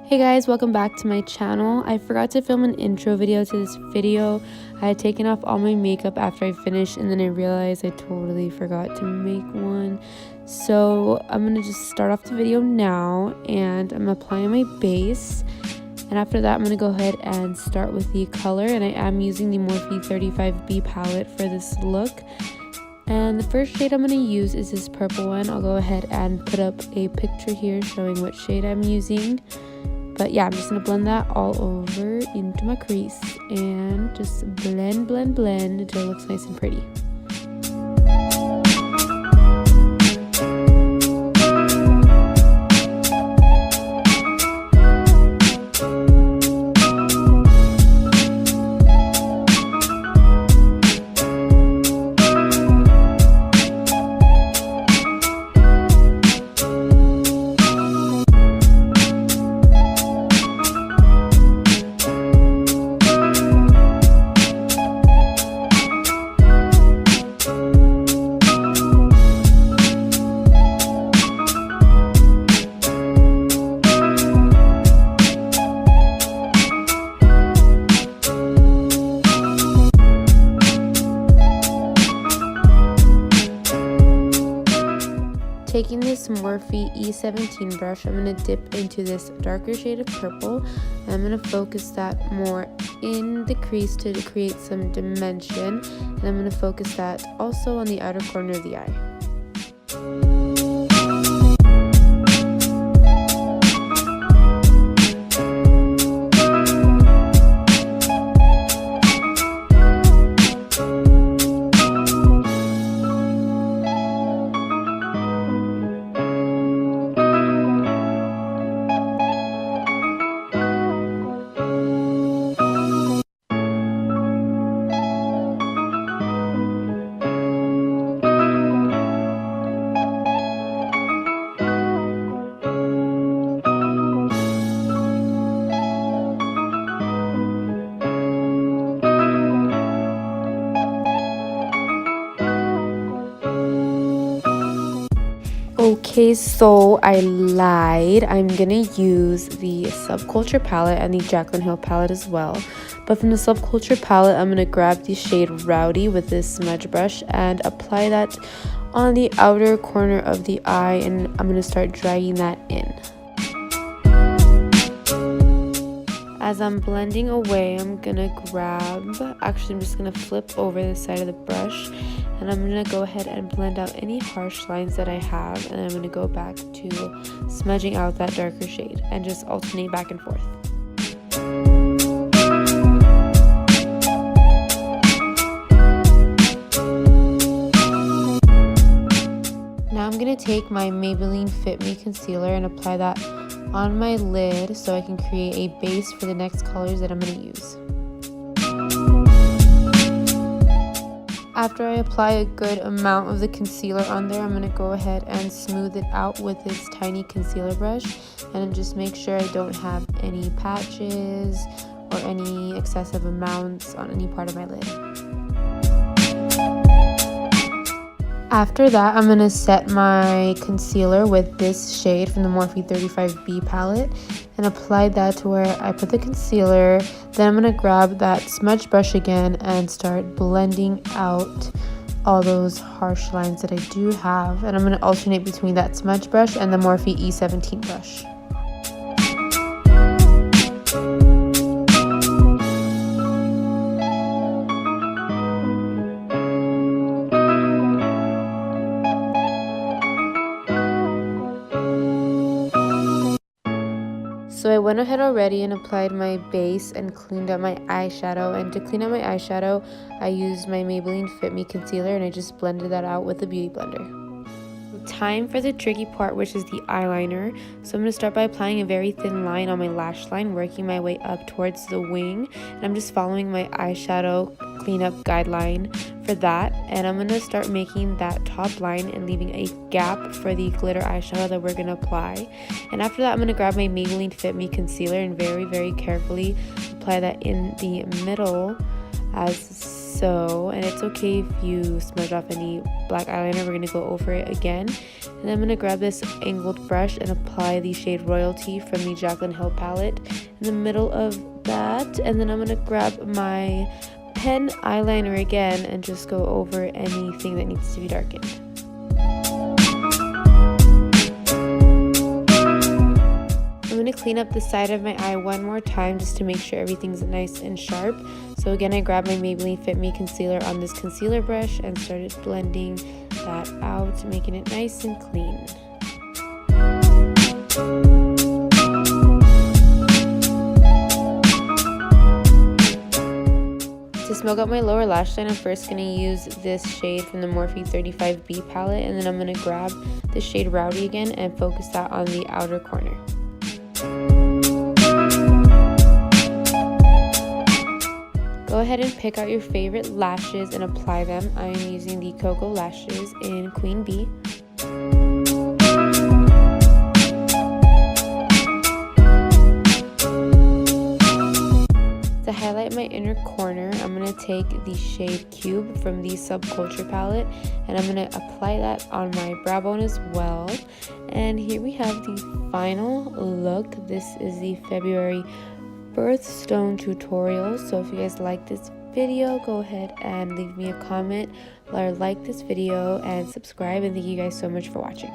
Hey guys, welcome back to my channel. I forgot to film an intro video to this video. I had taken off all my makeup after I finished and then I realized I totally forgot to make one. So I'm going to just start off the video now and I'm applying my base. And after that I'm going to go ahead and start with the color, and I am using the Morphe 35B palette for this look. And the first shade I'm going to use is this purple one. I'll go ahead and put up a picture here showing what shade I'm using. But yeah, I'm just going to blend that all over into my crease and just blend until it looks nice and pretty. Taking this Morphe E17 brush, I'm going to dip into this darker shade of purple, and I'm going to focus that more in the crease to create some dimension, and I'm going to focus that also on the outer corner of the eye. Okay, so I lied. I'm gonna use the Subculture palette and the Jaclyn Hill palette as well. But from the Subculture palette, I'm gonna grab the shade Rowdy with this smudge brush and apply that on the outer corner of the eye, and I'm gonna start dragging that in. As I'm blending away, I'm gonna I'm just gonna flip over the side of the brush, and I'm gonna go ahead and blend out any harsh lines that I have, and I'm gonna go back to smudging out that darker shade and just alternate back and forth. Now I'm gonna take my Maybelline Fit Me concealer and apply that on my lid so I can create a base for the next colors that I'm going to use. After I apply a good amount of the concealer on there, I'm going to go ahead and smooth it out with this tiny concealer brush and just make sure I don't have any patches or any excessive amounts on any part of my lid. After that, I'm going to set my concealer with this shade from the Morphe 35B palette and apply that to where I put the concealer. Then I'm going to grab that smudge brush again and start blending out all those harsh lines that I do have. And I'm going to alternate between that smudge brush and the Morphe E17 brush. So I went ahead already and applied my base and cleaned up my eyeshadow. And to clean up my eyeshadow, I used my Maybelline Fit Me concealer and I just blended that out with a beauty blender. Time for the tricky part, which is the eyeliner. So I'm going to start by applying a very thin line on my lash line, working my way up towards the wing. And I'm just following my eyeshadow cleanup guideline for that. And I'm going to start making that top line and leaving a gap for the glitter eyeshadow that we're going to apply. And after that, I'm going to grab my Maybelline Fit Me concealer and very carefully apply that in the middle as so. And it's okay if you smudge off any black eyeliner. We're going to go over it again. And then I'm going to grab this angled brush and apply the shade Royalty from the Jaclyn Hill palette in the middle of that. And then I'm going to grab my pen eyeliner again and just go over anything that needs to be darkened. I'm going to clean up the side of my eye one more time just to make sure everything's nice and sharp. So again, I grabbed my Maybelline Fit Me concealer on this concealer brush and started blending that out, making it nice and clean. To smoke out my lower lash line, I'm first going to use this shade from the Morphe 35B palette, and then I'm going to grab the shade Rowdy again and focus that on the outer corner. Go ahead and pick out your favorite lashes and apply them. I am using the KoKo lashes in Queen Bee. To highlight my inner corner, I'm going to take the shade Cube from the Subculture palette, and I'm going to apply that on my brow bone as well. And here we have the final look. This is the February Birthstone tutorial. So if you guys like this video, go ahead and leave me a comment or like this video and subscribe, and thank you guys so much for watching.